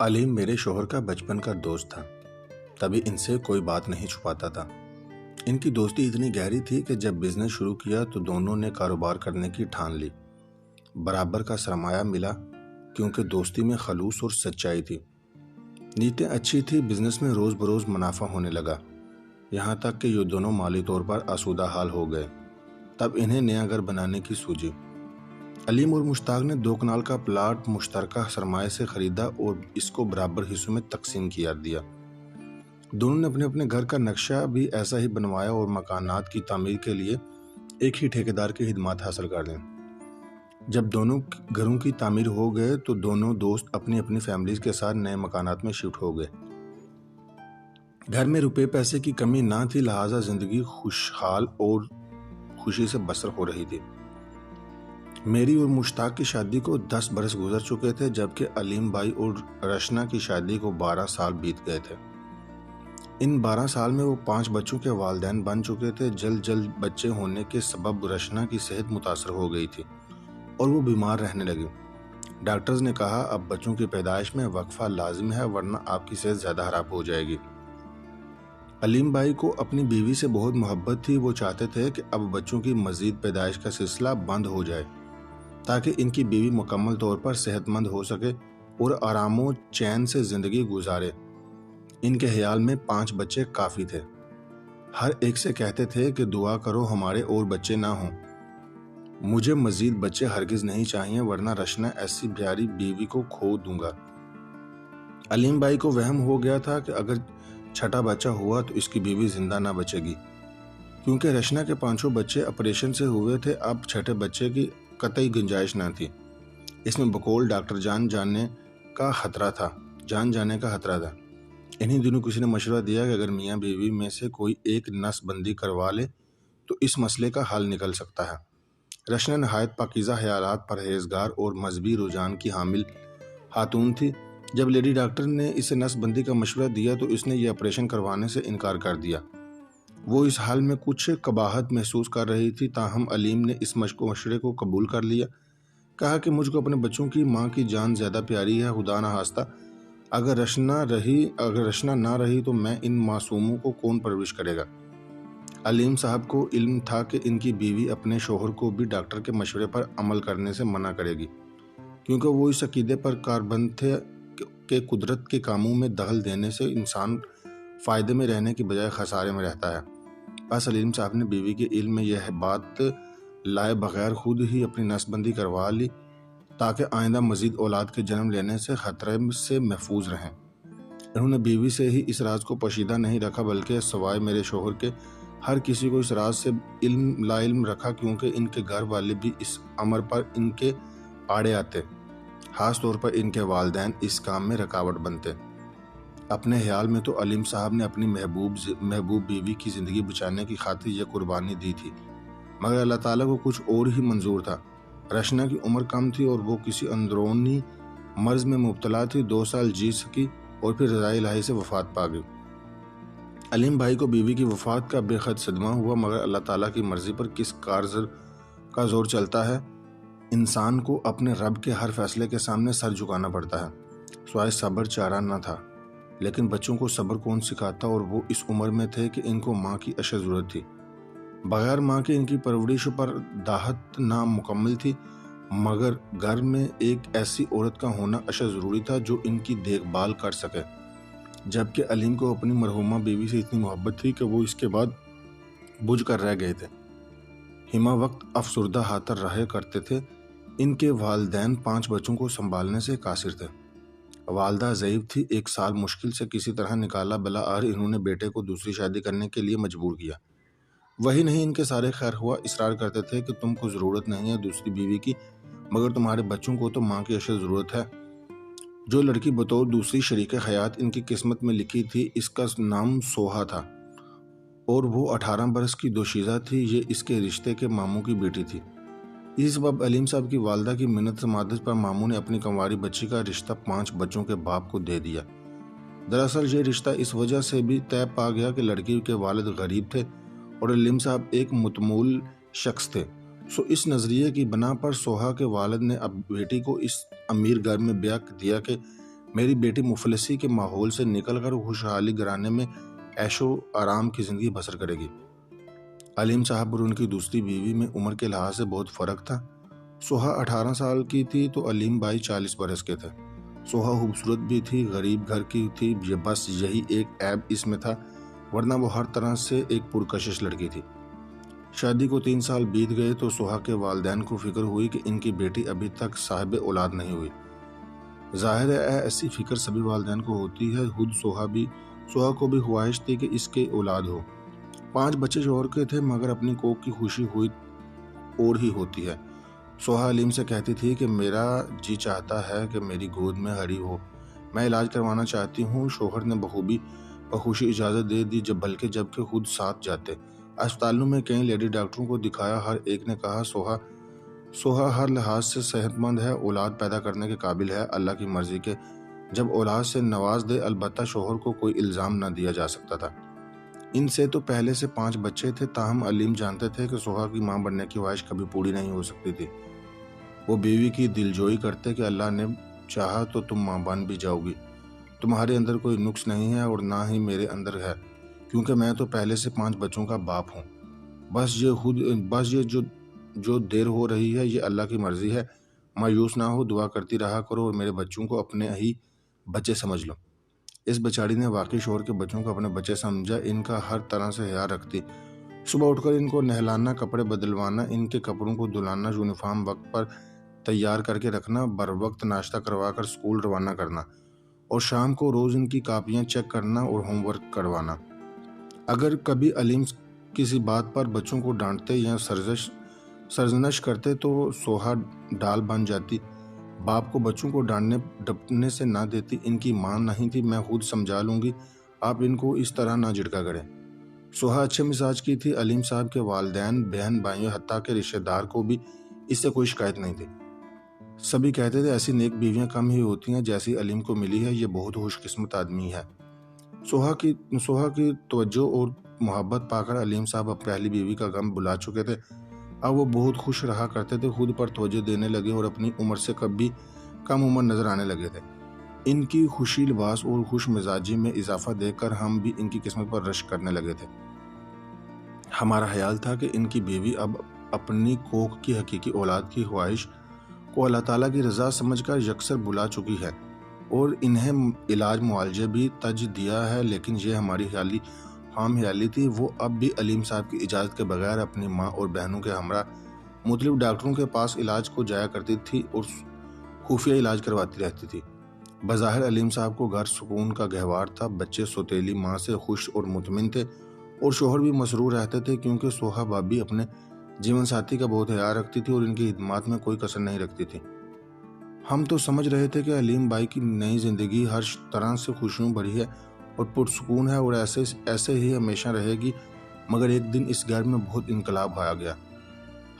علیم میرے شوہر کا بچپن کا دوست تھا، تبھی ان سے کوئی بات نہیں چھپاتا تھا۔ ان کی دوستی اتنی گہری تھی کہ جب بزنس شروع کیا تو دونوں نے کاروبار کرنے کی ٹھان لی۔ برابر کا سرمایہ ملا کیونکہ دوستی میں خلوص اور سچائی تھی۔ نیتیں اچھی تھی، بزنس میں روز بروز منافع ہونے لگا، یہاں تک کہ یہ دونوں مالی طور پر آسودہ حال ہو گئے۔ تب انہیں نیا گھر بنانے کی سوچی۔ علیم اور مشتاق نے 2 کنال کا پلاٹ مشترکہ سرمایہ سے خریدا اور اس کو برابر حصوں میں تقسیم کیا دیا۔ دونوں نے اپنے اپنے گھر کا نقشہ بھی ایسا ہی بنوایا اور مکانات کی تعمیر کے لیے ایک ہی ٹھیکیدار کی خدمات حاصل کر لیں۔ جب دونوں گھروں کی تعمیر ہو گئے تو دونوں دوست اپنی اپنی فیملیز کے ساتھ نئے مکانات میں شفٹ ہو گئے۔ گھر میں روپے پیسے کی کمی نہ تھی، لہٰذا زندگی خوشحال اور خوشی سے بسر ہو رہی تھی۔ میری اور مشتاق کی شادی کو 10 برس گزر چکے تھے، جبکہ علیم بھائی اور رشنا کی شادی کو 12 سال بیت گئے تھے۔ ان 12 سال میں وہ 5 بچوں کے والدین بن چکے تھے۔ جلد بچے ہونے کے سبب رشنا کی صحت متاثر ہو گئی تھی اور وہ بیمار رہنے لگی۔ ڈاکٹرز نے کہا اب بچوں کی پیدائش میں وقفہ لازم ہے ورنہ آپ کی صحت زیادہ خراب ہو جائے گی۔ علیم بھائی کو اپنی بیوی سے بہت محبت تھی، وہ چاہتے تھے کہ اب بچوں کی مزید پیدائش کا سلسلہ بند ہو جائے تاکہ ان کی بیوی مکمل طور پر صحت مند ہو سکے اور آرام و چین سے زندگی گزارے۔ ان کے خیال میں 5 بچے کافی تھے۔ ہر ایک سے کہتے تھے کہ دعا کرو ہمارے اور بچے نہ ہوں، مجھے مزید بچے ہرگز نہیں چاہیے ورنہ رشنا ایسی پیاری بیوی کو کھو دوں گا۔ علیم بھائی کو وہم ہو گیا تھا کہ اگر چھٹا بچہ ہوا تو اس کی بیوی زندہ نہ بچے گی، کیونکہ رشنا کے 5 بچے آپریشن سے ہوئے تھے، اب چھٹے بچے کی قطعی گنجائش نہ تھی۔ اس میں بقول ڈاکٹر جان جانے کا خطرہ تھا۔ انہی دنوں کسی نے مشورہ دیا کہ اگر میاں بیوی میں سے کوئی ایک نس بندی کروا لے تو اس مسئلے کا حل نکل سکتا ہے۔ رشنا نہایت پاکیزہ خیالات، پرہیزگار اور مذہبی رجحان کی حامل خاتون تھی۔ جب لیڈی ڈاکٹر نے اسے نس بندی کا مشورہ دیا تو اس نے یہ آپریشن کروانے سے انکار کر دیا۔ وہ اس حال میں کچھ قباحت محسوس کر رہی تھی، تاہم علیم نے اس مشورے کو قبول کر لیا۔ کہا کہ مجھ کو اپنے بچوں کی ماں کی جان زیادہ پیاری ہے، خدا نہ خواستہ اگر رشنا نہ رہی تو میں ان معصوموں کو کون پرورش کرے گا۔ علیم صاحب کو علم تھا کہ ان کی بیوی اپنے شوہر کو بھی ڈاکٹر کے مشورے پر عمل کرنے سے منع کرے گی، کیونکہ وہ اس عقیدے پر کاربند تھے کہ قدرت کے کاموں میں دخل دینے سے انسان فائدے میں رہنے کی بجائے خسارے میں رہتا ہے۔ بس علیم صاحب نے بیوی کے علم میں یہ بات لائے بغیر خود ہی اپنی نس بندی کروا لی تاکہ آئندہ مزید اولاد کے جنم لینے سے خطرے سے محفوظ رہیں۔ انہوں نے بیوی سے ہی اس راز کو پوشیدہ نہیں رکھا بلکہ سوائے میرے شوہر کے ہر کسی کو اس راز سے لا علم رکھا، کیونکہ ان کے گھر والے بھی اس امر پر ان کے آڑے آتے، خاص طور پر ان کے والدین اس کام میں رکاوٹ بنتے۔ اپنے خیال میں تو علیم صاحب نے اپنی محبوب بیوی کی زندگی بچانے کی خاطر یہ قربانی دی تھی، مگر اللہ تعالیٰ کو کچھ اور ہی منظور تھا۔ رشنا کی عمر کم تھی اور وہ کسی اندرونی مرض میں مبتلا تھی، 2 سال جی سکی اور پھر رضائے الہی سے وفات پا گئی۔ علیم بھائی کو بیوی کی وفات کا بے حد صدمہ ہوا، مگر اللہ تعالیٰ کی مرضی پر کس کارزر کا زور چلتا ہے، انسان کو اپنے رب کے ہر فیصلے کے سامنے سر جھکانا پڑتا ہے۔ سوائے صبر چارہ نہ تھا، لیکن بچوں کو صبر کون سکھاتا، اور وہ اس عمر میں تھے کہ ان کو ماں کی اشد ضرورت تھی۔ بغیر ماں کے ان کی پرورش پر داہت نامکمل تھی، مگر گھر میں ایک ایسی عورت کا ہونا اشد ضروری تھا جو ان کی دیکھ بھال کر سکے۔ جبکہ علیم کو اپنی مرحومہ بیوی سے اتنی محبت تھی کہ وہ اس کے بعد بجھ کر رہ گئے تھے۔ ہمہ وقت افسردہ حاتر رہے کرتے تھے۔ ان کے والدین 5 بچوں کو سنبھالنے سے قاصر تھے۔ والدہ ضعیف تھی، 1 سال مشکل سے کسی طرح نکالا، بلاآخر انہوں نے بیٹے کو دوسری شادی کرنے کے لیے مجبور کیا۔ وہی نہیں، ان کے سارے خیر خواہ اصرار کرتے تھے کہ تم کو ضرورت نہیں ہے دوسری بیوی کی، مگر تمہارے بچوں کو تو ماں کی اشد ضرورت ہے۔ جو لڑکی بطور دوسری شریک حیات ان کی قسمت میں لکھی تھی، اس کا نام سوہا تھا اور وہ 18 برس کی دوشیزہ تھی۔ یہ اس کے رشتے کے ماموں کی بیٹی تھی۔ اسی سبب علیم صاحب کی والدہ کی منت سماعت پر ماموں نے اپنی کنواری بچی کا رشتہ 5 بچوں کے باپ کو دے دیا۔ دراصل یہ رشتہ اس وجہ سے بھی طے پا گیا کہ لڑکی کے والد غریب تھے اور علیم صاحب ایک متمول شخص تھے، سو اس نظریے کی بنا پر سوہا کے والد نے اب بیٹی کو اس امیر گھر میں بیاہ دیا کہ میری بیٹی مفلسی کے ماحول سے نکل کر خوشحالی گھرانے میں عیش و آرام کی زندگی بسر کرے گی۔ علیم صاحب اور ان کی دوسری بیوی میں عمر کے لحاظ سے بہت فرق تھا۔ سوہا 18 سال کی تھی تو علیم بھائی 40 برس کے تھے۔ سوہا خوبصورت بھی تھی، غریب گھر کی تھی، بس یہی ایک عیب اس میں تھا، ورنہ وہ ہر طرح سے ایک پرکشش لڑکی تھی۔ شادی کو 3 سال بیت گئے تو سوہا کے والدین کو فکر ہوئی کہ ان کی بیٹی ابھی تک صاحب اولاد نہیں ہوئی۔ ظاہر ہے ایسی فکر سبھی والدین کو ہوتی ہے، خود سوہا کو بھی خواہش تھی کہ اس کے اولاد ہو۔ 5 بچے شوہر کے تھے، مگر اپنی کوکھ کی خوشی ہوئی اور ہی ہوتی ہے۔ سوہا علیم سے کہتی تھی کہ میرا جی چاہتا ہے کہ میری گود میں ہری ہو، میں علاج کروانا چاہتی ہوں۔ شوہر نے بخوشی اجازت دے دی، جبکہ خود ساتھ جاتے۔ اسپتالوں میں کئی لیڈی ڈاکٹروں کو دکھایا، ہر ایک نے کہا سوہا ہر لحاظ سے صحت مند ہے، اولاد پیدا کرنے کے قابل ہے، اللہ کی مرضی کے جب اولاد سے نواز دے۔ البتہ شوہر کو کوئی الزام نہ دیا جا سکتا تھا، ان سے تو پہلے سے 5 بچے تھے۔ تاہم علیم جانتے تھے کہ سوہا کی ماں بننے کی خواہش کبھی پوری نہیں ہو سکتی تھی۔ وہ بیوی کی دلجوئی کرتے کہ اللہ نے چاہا تو تم ماں بن بھی جاؤ گی، تمہارے اندر کوئی نقص نہیں ہے اور نہ ہی میرے اندر ہے، کیونکہ میں تو پہلے سے 5 بچوں کا باپ ہوں۔ بس یہ جو دیر ہو رہی ہے یہ اللہ کی مرضی ہے، مایوس نہ ہو، دعا کرتی رہا کرو اور میرے بچوں کو اپنے ہی بچے سمجھ لو۔ اس بیچاری نے واقعی شوہر کے بچوں کو اپنے بچے سمجھا، ان کا ہر طرح سے خیال رکھتی، صبح اٹھ کر ان کو نہلانا، کپڑے بدلوانا، ان کے کپڑوں کو دھلانا، یونیفارم وقت پر تیار کر کے رکھنا، بر وقت ناشتہ کروا کر اسکول روانہ کرنا اور شام کو روز ان کی کاپیاں چیک کرنا اور ہوم ورک کروانا۔ اگر کبھی علیم کسی بات پر بچوں کو ڈانٹتے یا سرزنش کرتے تو سوہا ڈال بن جاتی، باپ کو بچوں کو ڈپنے سے نہ دیتی، ان کی ماں نہیں تھی، میں خود سمجھا لوں گی، آپ ان کو اس طرح نہ جھڑکا کریں۔ سوہا اچھے مزاج کی تھی، علیم صاحب کے والدین، بہن بھائیوں، حتیٰ کہ رشتہ دار کو بھی اس سے کوئی شکایت نہیں تھی۔ سبھی کہتے تھے ایسی نیک بیویاں کم ہی ہوتی ہیں جیسی علیم کو ملی ہے، یہ بہت خوش قسمت آدمی ہے۔ سوہا کی توجہ اور محبت پا کر علیم صاحب اب پہلی بیوی کا غم بھلا چکے تھے۔ اب وہ بہت خوش رہا کرتے تھے، خود پر توجہ دینے لگے اور اپنی عمر سے کبھی کم عمر نظر آنے لگے تھے۔ ان کی خوشی لباس اور خوش مزاجی میں اضافہ دیکھ کر ہم بھی ان کی قسمت پر رشک کرنے لگے تھے۔ ہمارا خیال تھا کہ ان کی بیوی اب اپنی کوکھ کی حقیقی اولاد کی خواہش کو اللہ تعالیٰ کی رضا سمجھ کر یکسر بھلا چکی ہے اور انہیں علاج معالجے بھی تج دیا ہے، لیکن یہ ہماری خام خیالی تھی۔ وہ اب بھی علیم صاحب کی اجازت کے بغیر اپنی ماں اور بہنوں کے ہمراہ مختلف ڈاکٹروں کے پاس علاج کو جایا کرتی تھی اور خفیہ علاج کرواتی رہتی تھی۔ بظاہر علیم صاحب کو گھر سکون کا گہوار تھا، بچے سوتیلی ماں سے خوش اور مطمئن تھے اور شوہر بھی مسرور رہتے تھے، کیونکہ سوہا بھابی اپنے جیون ساتھی کا بہت خیال رکھتی تھی اور ان کی خدمات میں کوئی کسر نہیں رکھتی تھی۔ ہم تو سمجھ رہے تھے کہ علیم بھائی کی نئی زندگی ہر طرح سے خوشیوں بھری ہے اور پرسکون ہے اور ایسے ہی ہمیشہ رہے گی، مگر ایک دن اس گھر میں بہت انقلاب آ گیا۔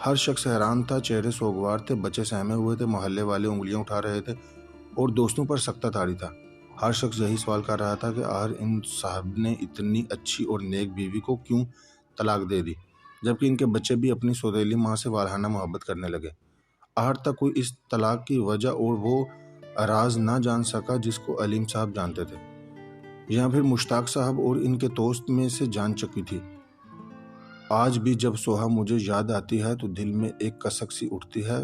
ہر شخص حیران تھا، چہرے سوگوار تھے، بچے سہمے ہوئے تھے، محلے والے انگلیاں اٹھا رہے تھے اور دوستوں پر سختہ طاری تھا۔ ہر شخص یہی سوال کر رہا تھا کہ آخر ان صاحب نے اتنی اچھی اور نیک بیوی کو کیوں طلاق دے دی، جبکہ ان کے بچے بھی اپنی سوتیلی ماں سے والہانہ محبت کرنے لگے۔ آخر تک کوئی اس طلاق کی وجہ اور وہ راز نہ جان سکا جس کو علیم صاحب جانتے تھے، یا پھر مشتاق صاحب اور ان کے دوست میں سے جان چکی تھی۔ آج بھی جب سوہا مجھے یاد آتی ہے تو دل میں ایک کسک سی اٹھتی ہے۔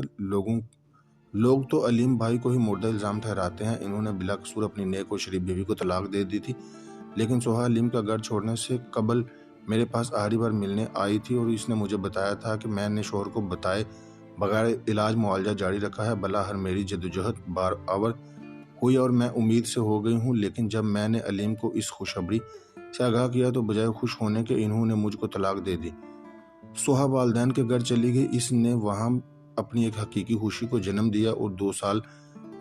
لوگ تو علیم بھائی کو ہی مردہ الزام ٹھہراتے ہیں، انہوں نے بلا قصور اپنی نیک اور شریف بیوی کو طلاق دے دی تھی، لیکن سوہا علیم کا گھر چھوڑنے سے قبل میرے پاس آخری بار ملنے آئی تھی اور اس نے مجھے بتایا تھا کہ میں نے شوہر کو بتائے بغیر علاج معالجہ جاری رکھا ہے۔ بلا ہر میری جدوجہد بارآور ہوئی اور میں امید سے ہو گئی ہوں، لیکن جب میں نے علیم کو اس خوشخبری سے آگاہ کیا تو بجائے خوش ہونے کے انہوں نے مجھ کو طلاق دے دی۔ سوہا والدین کے گھر چلی گئی، اس نے وہاں اپنی ایک حقیقی خوشی کو جنم دیا اور 2 سال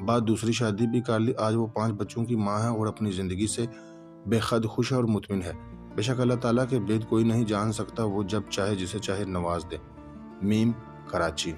بعد دوسری شادی بھی کر لی۔ آج وہ 5 بچوں کی ماں ہے اور اپنی زندگی سے بے حد خوش اور مطمئن ہے۔ بے شک اللہ تعالیٰ کے بید کوئی نہیں جان سکتا، وہ جب چاہے جسے چاہے نواز دے۔ میم، کراچی۔